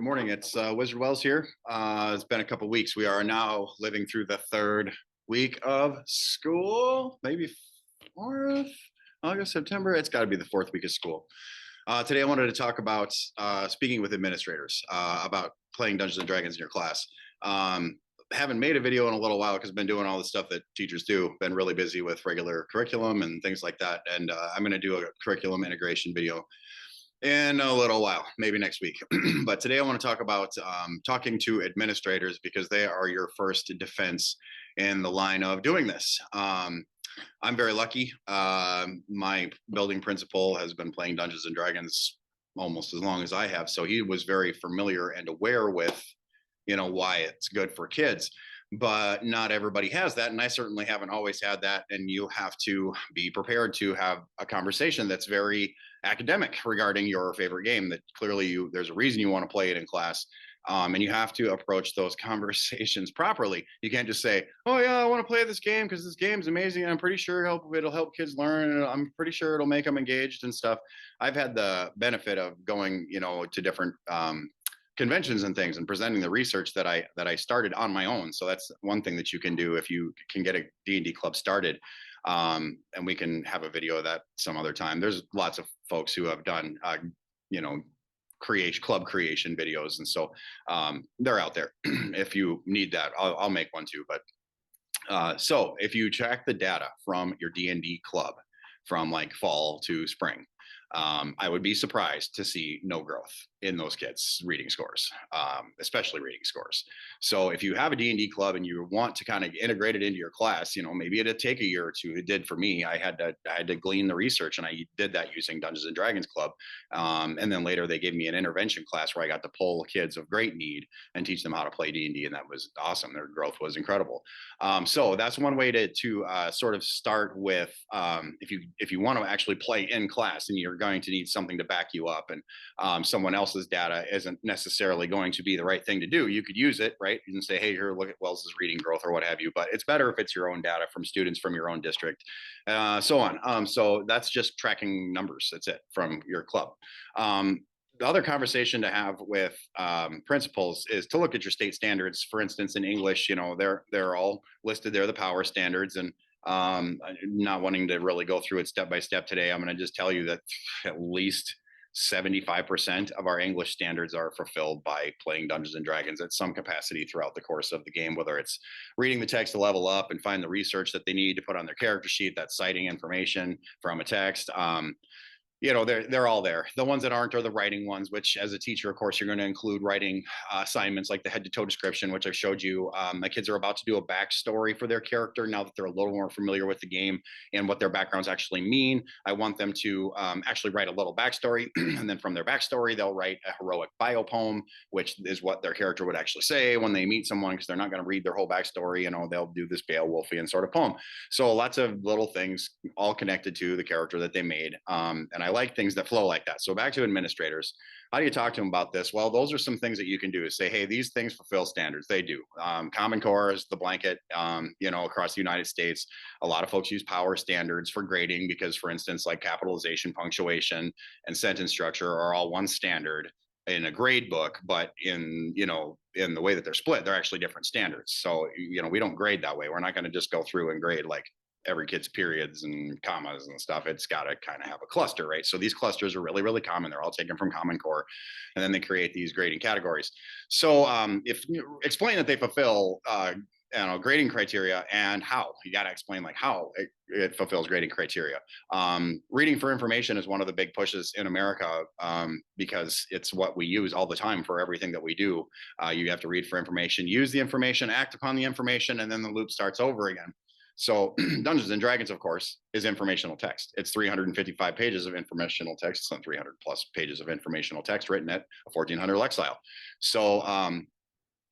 morning. It's Wizard Wells here. It's been a couple weeks. We are now living through the third week of school, maybe fourth, August, September. It's got to be the fourth week of school. Today, I wanted to talk about speaking with administrators about playing Dungeons and Dragons in your class. Haven't made a video in a little while because I've been doing all the stuff that teachers do. Been really busy with regular curriculum and things like that. And I'm going to do a curriculum integration video in a little while, maybe next week. But today I want to talk about talking to administrators because they are your first defense in the line of doing this. I'm very lucky. My building principal has been playing Dungeons and Dragons almost as long as I have. So he was very familiar and aware with, why it's good for kids. But not everybody has that. And I certainly haven't always had that. And you have to be prepared to have a conversation that's very academic regarding your favorite game, that clearly there's a reason you want to play it in class. And you have to approach those conversations properly. You can't just say, oh yeah, I want to play this game because this game's amazing. And I'm pretty sure it'll help kids learn. And I'm pretty sure it'll make them engaged and stuff. I've had the benefit of going, to different conventions and things and presenting the research that I started on my own. So that's one thing that you can do if you can get a D&D club started. And we can have a video of that some other time. There's lots of folks who have done, club creation videos. And so they're out there. If you need that, I'll make one too. But so if you track the data from your D&D club from like fall to spring, I would be surprised to see no growth in those kids' reading scores, especially reading scores. So if you have a D&D club and you want to kind of integrate it into your class, maybe it'd take a year or two. It did for me. I had to glean the research, and I did that using Dungeons and Dragons Club. And then later they gave me an intervention class where I got to pull kids of great need and teach them how to play D&D, and that was awesome. Their growth was incredible. So that's one way to sort of start with. If you want to actually play in class, and you're going to need something to back you up, and someone else's data isn't necessarily going to be the right thing to do, you could use it, right? You can say, hey, here, look at Wells's reading growth or what have you, but it's better if it's your own data from students from your own district, so on. So that's just tracking numbers. That's it from your club. The other conversation to have with principals is to look at your state standards. For instance, in English, they're all listed there, the power standards, and not wanting to really go through it step by step today. I'm going to just tell you that at least 75% of our English standards are fulfilled by playing Dungeons and Dragons at some capacity throughout the course of the game, whether it's reading the text to level up and find the research that they need to put on their character sheet, that's citing information from a text. They're all there. The ones that aren't are the writing ones, which as a teacher, of course, you're going to include writing assignments like the head to toe description, which I've showed you. My kids are about to do a backstory for their character now that they're a little more familiar with the game and what their backgrounds actually mean. I want them to actually write a little backstory, and then from their backstory, they'll write a heroic bio poem, which is what their character would actually say when they meet someone, because they're not going to read their whole backstory. They'll do this Beowulfian sort of poem. So lots of little things all connected to the character that they made. And I like things that flow like that. So back to administrators, how do you talk to them about this? Well, those are some things that you can do, is say, hey, these things fulfill standards. They do. Common Core is the blanket, across the United States. A lot of folks use power standards for grading because, for instance, like capitalization, punctuation, and sentence structure are all one standard in a grade book, but in the way that they're split, they're actually different standards. So, we don't grade that way. We're not going to just go through and grade like every kid's periods and commas and stuff. It's got to kind of have a cluster, right? So these clusters are really, really common. They're all taken from Common Core, and then they create these grading categories. So if you explain that they fulfill grading criteria and how, you got to explain like how it fulfills grading criteria. Reading for information is one of the big pushes in America because it's what we use all the time for everything that we do. You have to read for information, use the information, act upon the information, and then the loop starts over again. So Dungeons and Dragons, of course, is informational text. It's 355 pages of informational text. It's on 300 plus pages of informational text written at a 1400 Lexile. So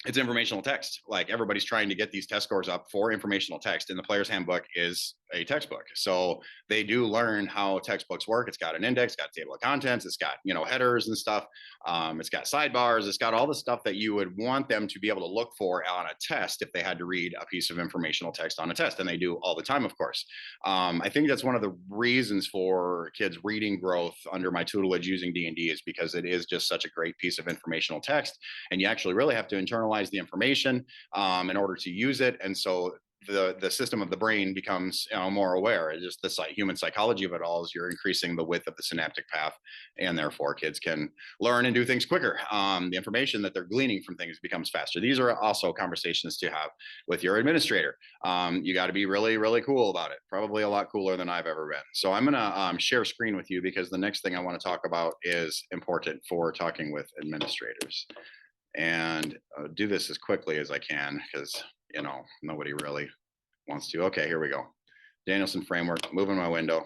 it's informational text. Like, everybody's trying to get these test scores up for informational text, and the player's handbook is a textbook. So they do learn how textbooks work. It's got an index, got a table of contents, it's got, headers and stuff. It's got sidebars, it's got all the stuff that you would want them to be able to look for on a test if they had to read a piece of informational text on a test, and they do all the time, of course. I think that's one of the reasons for kids' reading growth under my tutelage using D&D is because it is just such a great piece of informational text, and you actually really have to internalize the information in order to use it. And so the system of the brain becomes more aware. It's just the human psychology of it all is you're increasing the width of the synaptic path, and therefore kids can learn and do things quicker. The information that they're gleaning from things becomes faster. These are also conversations to have with your administrator. You got to be really, really cool about it. Probably a lot cooler than I've ever been. So I'm going to share screen with you because the next thing I want to talk about is important for talking with administrators. And I'll do this as quickly as I can because nobody really wants to. Okay, here we go. Danielson Framework, moving my window.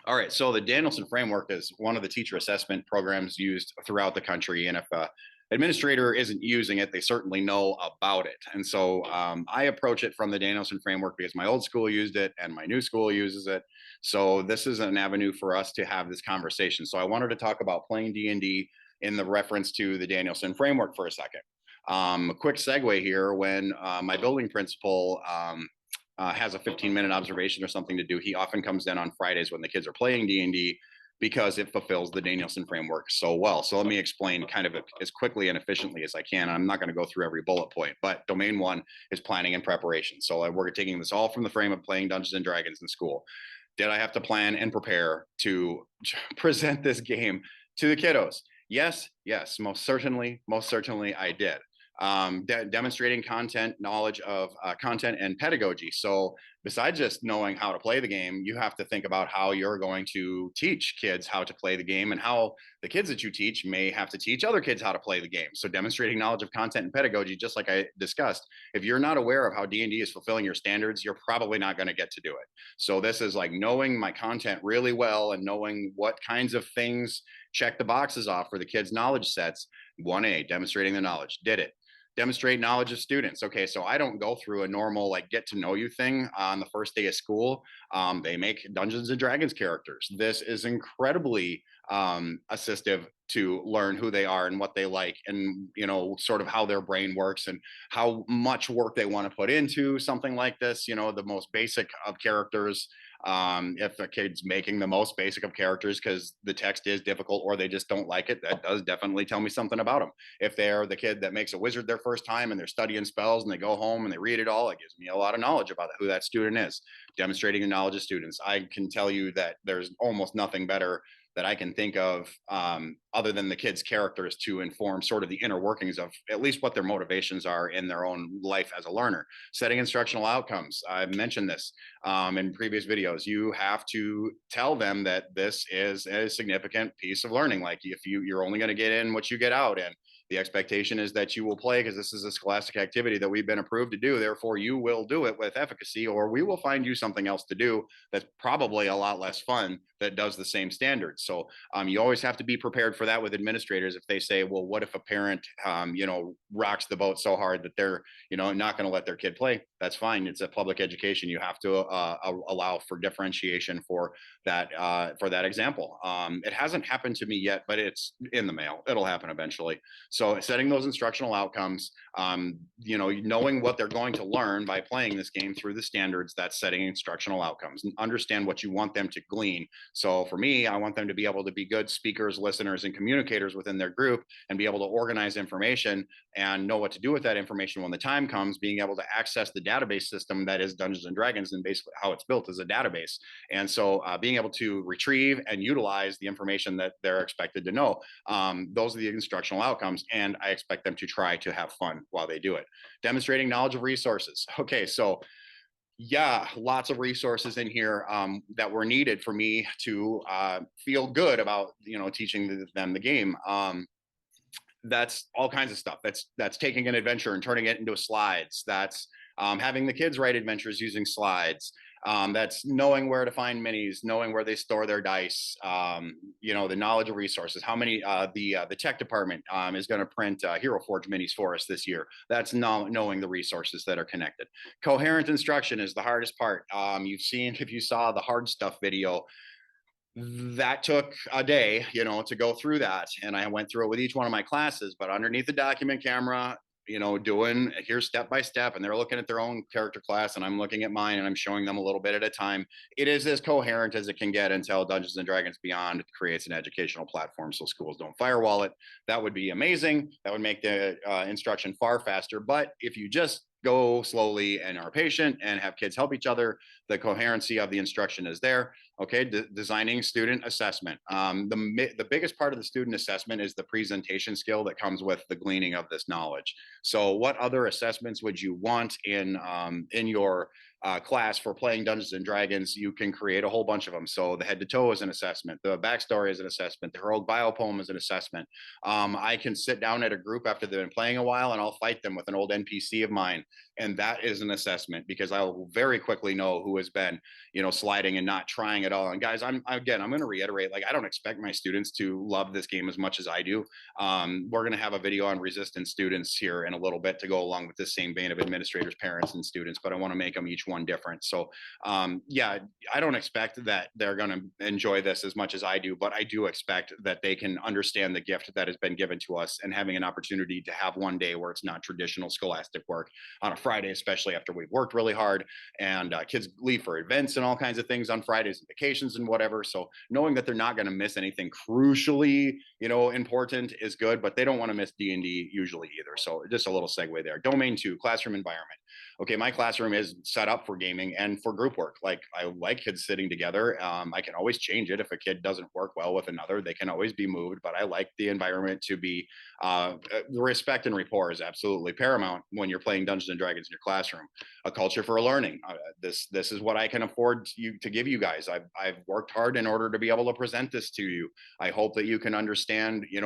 All right, so the Danielson Framework is one of the teacher assessment programs used throughout the country. And if an administrator isn't using it, they certainly know about it. And so I approach it from the Danielson Framework because my old school used it and my new school uses it. So this is an avenue for us to have this conversation. So I wanted to talk about playing D&D in the reference to the Danielson Framework for a second. A quick segue here, when my building principal has a 15-minute observation or something to do, he often comes in on Fridays when the kids are playing D&D because it fulfills the Danielson Framework so well. So let me explain kind of as quickly and efficiently as I can. I'm not going to go through every bullet point, but domain one is planning and preparation. So we're taking this all from the frame of playing Dungeons and Dragons in school. Did I have to plan and prepare to present this game to the kiddos? Yes, most certainly I did. Demonstrating content, knowledge of content and pedagogy. So besides just knowing how to play the game, you have to think about how you're going to teach kids how to play the game and how the kids that you teach may have to teach other kids how to play the game. So demonstrating knowledge of content and pedagogy, just like I discussed, if you're not aware of how D&D is fulfilling your standards, you're probably not going to get to do it. So this is like knowing my content really well and knowing what kinds of things check the boxes off for the kids' knowledge sets. 1A, demonstrating the knowledge. Did it. Demonstrate knowledge of students. Okay, so I don't go through a normal get to know you thing on the first day of school. They make Dungeons and Dragons characters. This is incredibly assistive to learn who they are and what they like, and sort of how their brain works and how much work they want to put into something like this. The most basic of characters. If a kid's making the most basic of characters because the text is difficult or they just don't like it, that does definitely tell me something about them. If they're the kid that makes a wizard their first time and they're studying spells and they go home and they read it all, it gives me a lot of knowledge about who that student is. Demonstrating the knowledge of students. I can tell you that there's almost nothing better that I can think of other than the kids' characters to inform sort of the inner workings of at least what their motivations are in their own life as a learner. Setting instructional outcomes. I've mentioned this in previous videos. You have to tell them that this is a significant piece of learning. Like if you're only going to get in what you get out, and the expectation is that you will play because this is a scholastic activity that we've been approved to do. Therefore, you will do it with efficacy, or we will find you something else to do that's probably a lot less fun that does the same standards. So you always have to be prepared for that with administrators. If they say, well, what if a parent, rocks the boat so hard that they're, not going to let their kid play? That's fine. It's a public education. You have to allow for differentiation for that example. It hasn't happened to me yet, but it's in the mail. It'll happen eventually. So setting those instructional outcomes, knowing what they're going to learn by playing this game through the standards, that's setting instructional outcomes. And understand what you want them to glean. So for me, I want them to be able to be good speakers, listeners, and communicators within their group and be able to organize information and know what to do with that information when the time comes, being able to access the database system that is Dungeons and Dragons, and basically how it's built as a database. And so being able to retrieve and utilize the information that they're expected to know. Those are the instructional outcomes, and I expect them to try to have fun while they do it. Demonstrating knowledge of resources. Okay, so yeah, lots of resources in here that were needed for me to feel good about teaching them the game. That's all kinds of stuff. That's taking an adventure and turning it into slides. That's having the kids write adventures using slides. That's knowing where to find minis, knowing where they store their dice, the knowledge of resources. How many the tech department is going to print Hero Forge minis for us this year. That's knowing the resources that are connected. Coherent instruction is the hardest part. You've seen, if you saw the hard stuff video, that took a day, to go through that. And I went through it with each one of my classes, but underneath the document camera, doing here's step by step, and they're looking at their own character class and I'm looking at mine and I'm showing them a little bit at a time. It is as coherent as it can get until Dungeons and Dragons Beyond creates an educational platform so schools don't firewall it. That would be amazing. That would make the instruction far faster. But if you just go slowly and are patient and have kids help each other, the coherency of the instruction is there. Okay, designing student assessment. The biggest part of the student assessment is the presentation skill that comes with the gleaning of this knowledge. So what other assessments would you want in your class for playing Dungeons and Dragons? You can create a whole bunch of them. So the head to toe is an assessment. The backstory is an assessment. The heroic biopoem is an assessment. I can sit down at a group after they've been playing a while and I'll fight them with an old NPC of mine. And that is an assessment because I'll very quickly know who has been, sliding and not trying at all. And guys, I'm going to reiterate, like, I don't expect my students to love this game as much as I do. We're going to have a video on resistant students here in a little bit to go along with this same vein of administrators, parents, and students, but I want to make them each one different. So I don't expect that they're going to enjoy this as much as I do, but I do expect that they can understand the gift that has been given to us and having an opportunity to have one day where it's not traditional scholastic work on a Friday, especially after we've worked really hard, and kids leave for events and all kinds of things on Fridays and vacations and whatever. So knowing that they're not going to miss anything crucially, important is good, but they don't want to miss D&D usually either. So just a little segue there. Domain 2, classroom environment. Okay, my classroom is set up for gaming and for group work. Like, I like kids sitting together. I can always change it. If a kid doesn't work well with another, they can always be moved, but I like the environment to be, respect and rapport is absolutely paramount when you're playing Dungeons and Dragons in your classroom. A culture for learning. This is what I can afford to give you guys. I've worked hard in order to be able to present this to you. I hope that you can understand,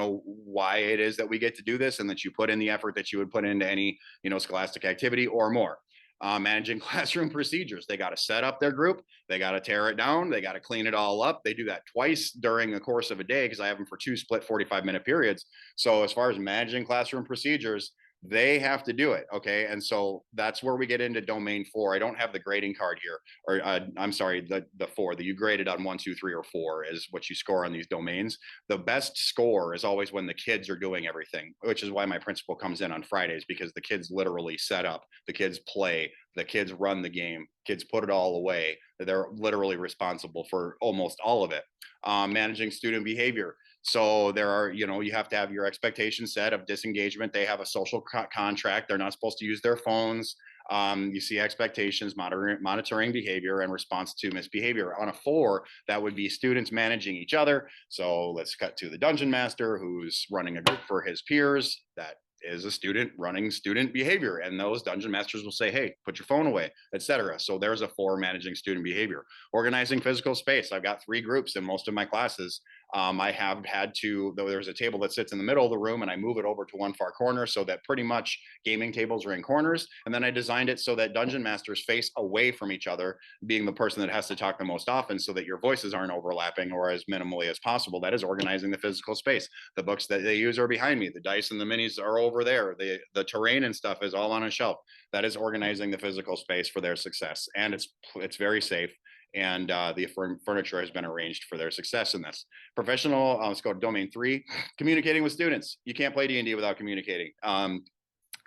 why it is that we get to do this and that you put in the effort that you would put into any, scholastic activity or more. Managing classroom procedures. They got to set up their group. They got to tear it down. They got to clean it all up. They do that twice during the course of a day because I have them for 2 split 45-minute periods. So as far as managing classroom procedures, they have to do it. Okay. And so that's where we get into domain 4. I don't have the grading card here, or I'm sorry, the 4 that you graded on 1, 2, 3, or 4 is what you score on these domains. The best score is always when the kids are doing everything, which is why my principal comes in on Fridays, because the kids literally set up, the kids play, the kids run the game, kids put it all away. They're literally responsible for almost all of it. Managing student behavior. So there are, you have to have your expectation set of disengagement. They have a social contract. They're not supposed to use their phones. You see expectations, monitoring behavior, and response to misbehavior. On a 4, that would be students managing each other. So let's cut to the dungeon master who's running a group for his peers. That is a student running student behavior, and those dungeon masters will say, hey, put your phone away, etc. So there's a 4, managing student behavior. Organizing physical space. I've got 3 groups in most of my classes. I have had to, though there's a table that sits in the middle of the room and I move it over to one far corner so that pretty much gaming tables are in corners. And then I designed it so that dungeon masters face away from each other, being the person that has to talk the most often, so that your voices aren't overlapping or as minimally as possible. That is organizing the physical space. The books that they use are behind me. The dice and the minis are over there. The terrain and stuff is all on a shelf. That is organizing the physical space for their success. And it's very safe. And the furniture has been arranged for their success in this. Professional, let's go to domain 3, communicating with students. You can't play D&D without communicating.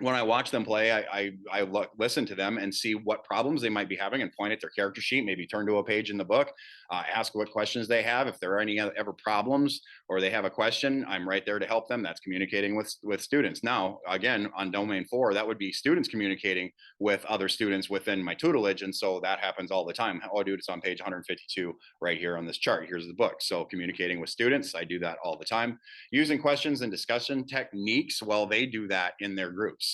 When I watch them play, I listen to them and see what problems they might be having and point at their character sheet, maybe turn to a page in the book, ask what questions they have. If there are any ever problems or they have a question, I'm right there to help them. That's communicating with students. Now, again, on domain 4, that would be students communicating with other students within my tutelage. And so that happens all the time. Oh, dude, it's on page 152 right here on this chart. Here's the book. So communicating with students, I do that all the time. Using questions and discussion techniques, well, they do that in their groups.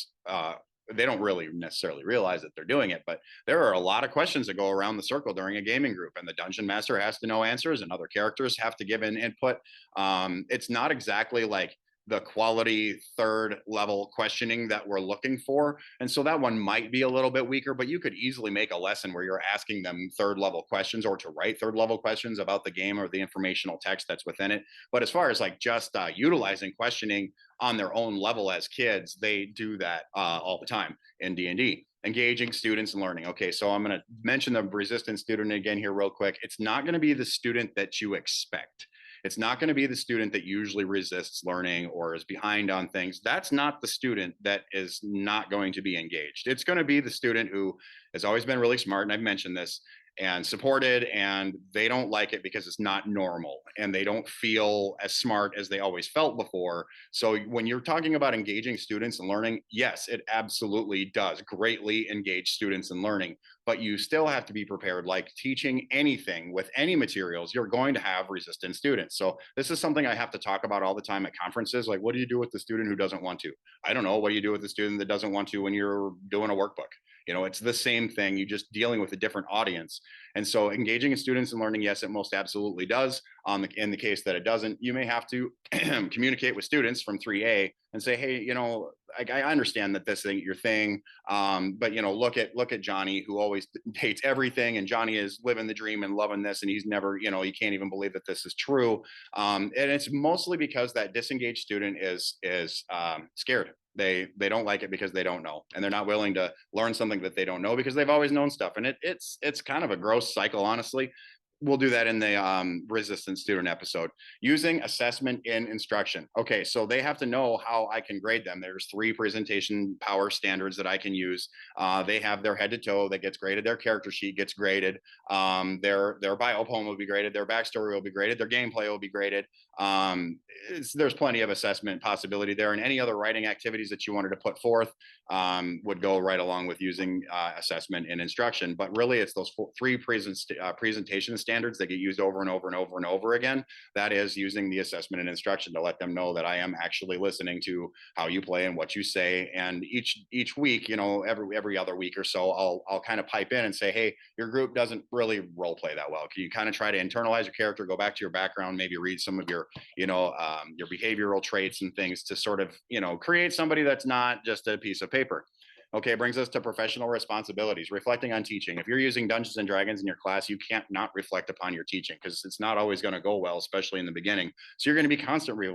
They don't really necessarily realize that they're doing it, but there are a lot of questions that go around the circle during a gaming group, and the dungeon master has to know answers and other characters have to give in input. It's not exactly like the quality third level questioning that we're looking for. And so that one might be a little bit weaker, but you could easily make a lesson where you're asking them third level questions or to write third level questions about the game or the informational text that's within it. But as far as like just utilizing questioning on their own level as kids, they do that all the time in D&D. Engaging students and learning. Okay, so I'm going to mention the resistant student again here real quick. It's not going to be the student that you expect. It's not going to be the student that usually resists learning or is behind on things. That's not the student that is not going to be engaged. It's going to be the student who has always been really smart, and I've mentioned this, and supported, and they don't like it because it's not normal and they don't feel as smart as they always felt before. So when you're talking about engaging students and learning, yes, it absolutely does greatly engage students in learning, but you still have to be prepared. Like teaching anything with any materials, you're going to have resistant students. So this is something I have to talk about all the time at conferences. Like, what do you do with the student who doesn't want to? I don't know. What do you do with the student that doesn't want to when you're doing a workbook? It's the same thing. You're just dealing with a different audience. And so engaging students in learning, yes, it most absolutely does. In the case that it doesn't, you may have to communicate with students from 3A and say, hey, I understand that this ain't your thing, but look at Johnny, who always hates everything, and Johnny is living the dream and loving this, and he's never, he can't even believe that this is true. And it's mostly because that disengaged student is scared. They don't like it because they don't know, and they're not willing to learn something that they don't know because they've always known stuff. And it's kind of a gross cycle, honestly. We'll do that in the resistant student episode. Using assessment in instruction. Okay, so they have to know how I can grade them. There's 3 presentation power standards that I can use. They have their head to toe that gets graded. Their character sheet gets graded. Their bio poem will be graded. Their backstory will be graded. Their gameplay will be graded. There's plenty of assessment possibility there, and any other writing activities that you wanted to put forth would go right along with using assessment in instruction. But really, it's those 3 presentation standards that get used over and over and over and over again. That is using the assessment and instruction to let them know that I am actually listening to how you play and what you say. And each week, every other week or so, I'll kind of pipe in and say, hey, your group doesn't really role play that well. Can you kind of try to internalize your character, go back to your background, maybe read some of your behavioral traits and things to sort of create somebody that's not just a piece of paper. Okay, brings us to professional responsibilities, reflecting on teaching. If you're using Dungeons and Dragons in your class, you can't not reflect upon your teaching because it's not always going to go well, especially in the beginning. So you're going to be constantly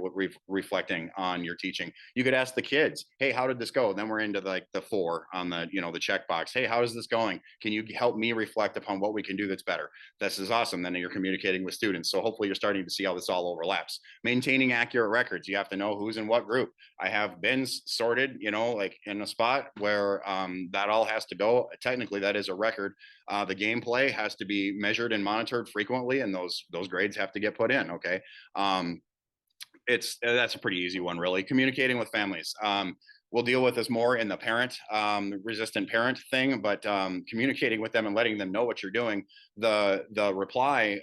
reflecting on your teaching. You could ask the kids, hey, how did this go? Then we're into like the 4 on the, the checkbox. Hey, how is this going? Can you help me reflect upon what we can do that's better? This is awesome. Then you're communicating with students. So hopefully you're starting to see how this all overlaps. Maintaining accurate records. You have to know who's in what group. I have bins sorted, like in a spot where that all has to go. Technically, that is a record. The gameplay has to be measured and monitored frequently, and those grades have to get put in. Okay, that's a pretty easy one, really. Communicating with families. We'll deal with this more in the resistant parent thing, but communicating with them and letting them know what you're doing. The reply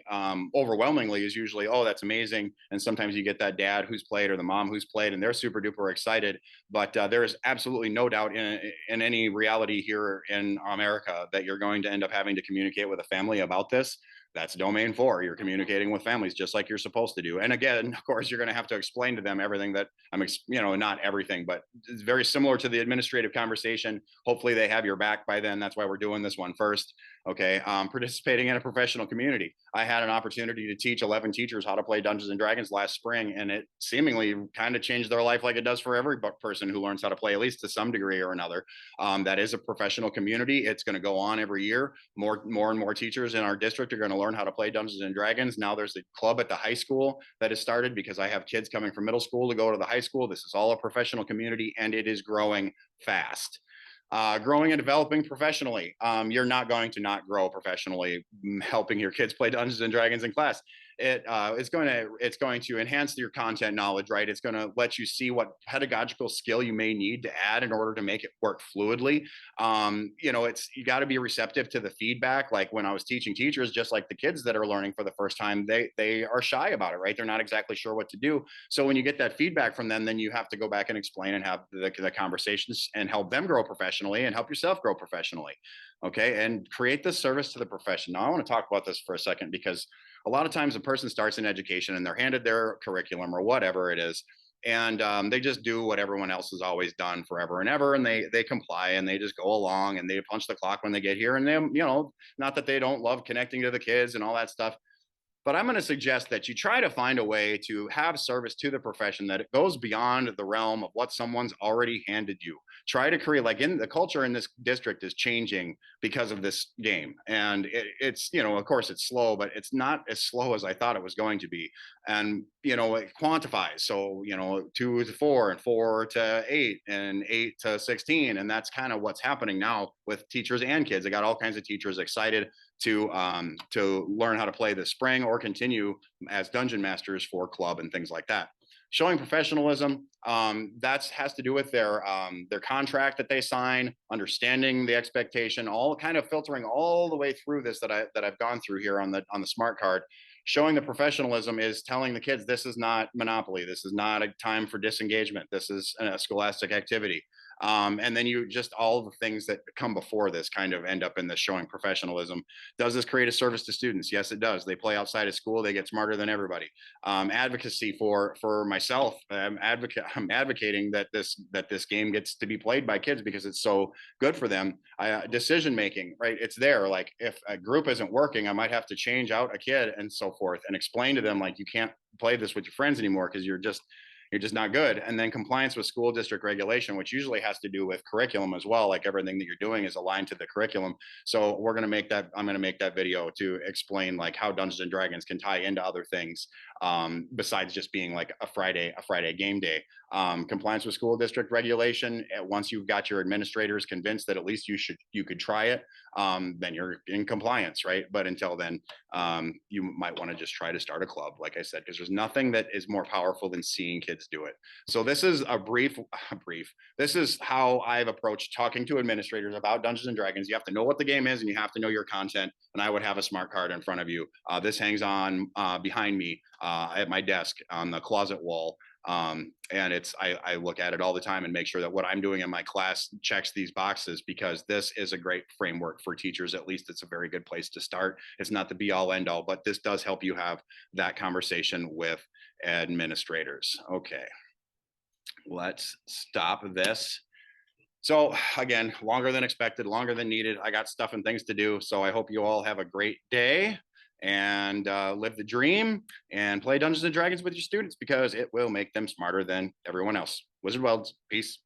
overwhelmingly is usually, oh, that's amazing. And sometimes you get that dad who's played or the mom who's played, and they're super duper excited. But there is absolutely no doubt in any reality here in America that you're going to end up having to communicate with a family about this. That's domain 4. You're communicating with families just like you're supposed to do. And again, of course, you're going to have to explain to them everything that not everything, but it's very similar to the administrative conversation. Hopefully they have your back by then. That's why we're doing this one first. Okay. Participating in a professional community. I had an opportunity to teach 11 teachers how to play Dungeons and Dragons last spring, and it seemingly kind of changed their life like it does for every person who learns how to play, at least to some degree or another. That is a professional community. It's going to go on every year. More and more teachers in our district are going to learn how to play Dungeons and Dragons. Now there's a club at the high school that has started because I have kids coming from middle school to go to the high school. This is all a professional community, and it is growing fast. Growing and developing professionally. You're not going to not grow professionally helping your kids play Dungeons and Dragons in class. It's going to enhance your content knowledge, right? It's going to let you see what pedagogical skill you may need to add in order to make it work fluidly. You got to be receptive to the feedback. Like when I was teaching teachers, just like the kids that are learning for the first time, they are shy about it, right? They're not exactly sure what to do. So when you get that feedback from them, then you have to go back and explain and have the conversations and help them grow professionally and help yourself grow professionally. Okay, and create this service to the profession. Now I want to talk about this for a second because a lot of times a person starts in education and they're handed their curriculum or whatever it is, and they just do what everyone else has always done forever and ever, and they comply, and they just go along, and they punch the clock when they get here, and they, not that they don't love connecting to the kids and all that stuff, but I'm going to suggest that you try to find a way to have service to the profession that it goes beyond the realm of what someone's already handed you. Try to create, like, in the culture in this district is changing because of this game. And it's, of course it's slow, but it's not as slow as I thought it was going to be. And, it quantifies. So, 2 to 4 and 4 to 8 and 8 to 16. And that's kind of what's happening now with teachers and kids. I got all kinds of teachers excited to learn how to play this spring or continue as dungeon masters for club and things like that. Showing professionalism, that has to do with their contract that they sign, understanding the expectation, all kind of filtering all the way through this that I've gone through here on the smart card. Showing the professionalism is telling the kids this is not Monopoly, this is not a time for disengagement, this is a scholastic activity. And then you just all the things that come before this kind of end up in this showing professionalism. Does this create a service to students? Yes, it does. They play outside of school, they get smarter than everybody. Advocacy for myself. I'm advocating that this game gets to be played by kids because it's so good for them. Decision making, right? It's there. Like if a group isn't working, I might have to change out a kid and so forth, and explain to them like you can't play this with your friends anymore because you're just not good. And then compliance with school district regulation, which usually has to do with curriculum as well. Like everything that you're doing is aligned to the curriculum. So I'm going to make that video to explain like how Dungeons and Dragons can tie into other things besides just being like a Friday game day. Compliance with school district regulation. Once you've got your administrators convinced that at least you could try it, then you're in compliance, right? But until then, you might want to just try to start a club, like I said, because there's nothing that is more powerful than seeing kids do it. So this is a brief. This is how I've approached talking to administrators about Dungeons and Dragons. You have to know what the game is, and you have to know your content. And I would have a smart card in front of you. This hangs on behind me at my desk on the closet wall. And I look at it all the time and make sure that what I'm doing in my class checks these boxes, because this is a great framework for teachers. At least it's a very good place to start. It's not the be all end all, but this does help you have that conversation with administrators. Okay, let's stop this. So again, longer than expected, longer than needed. I got stuff and things to do. So I hope you all have a great day and live the dream and play Dungeons and Dragons with your students, because it will make them smarter than everyone else. Wizard Worlds, peace.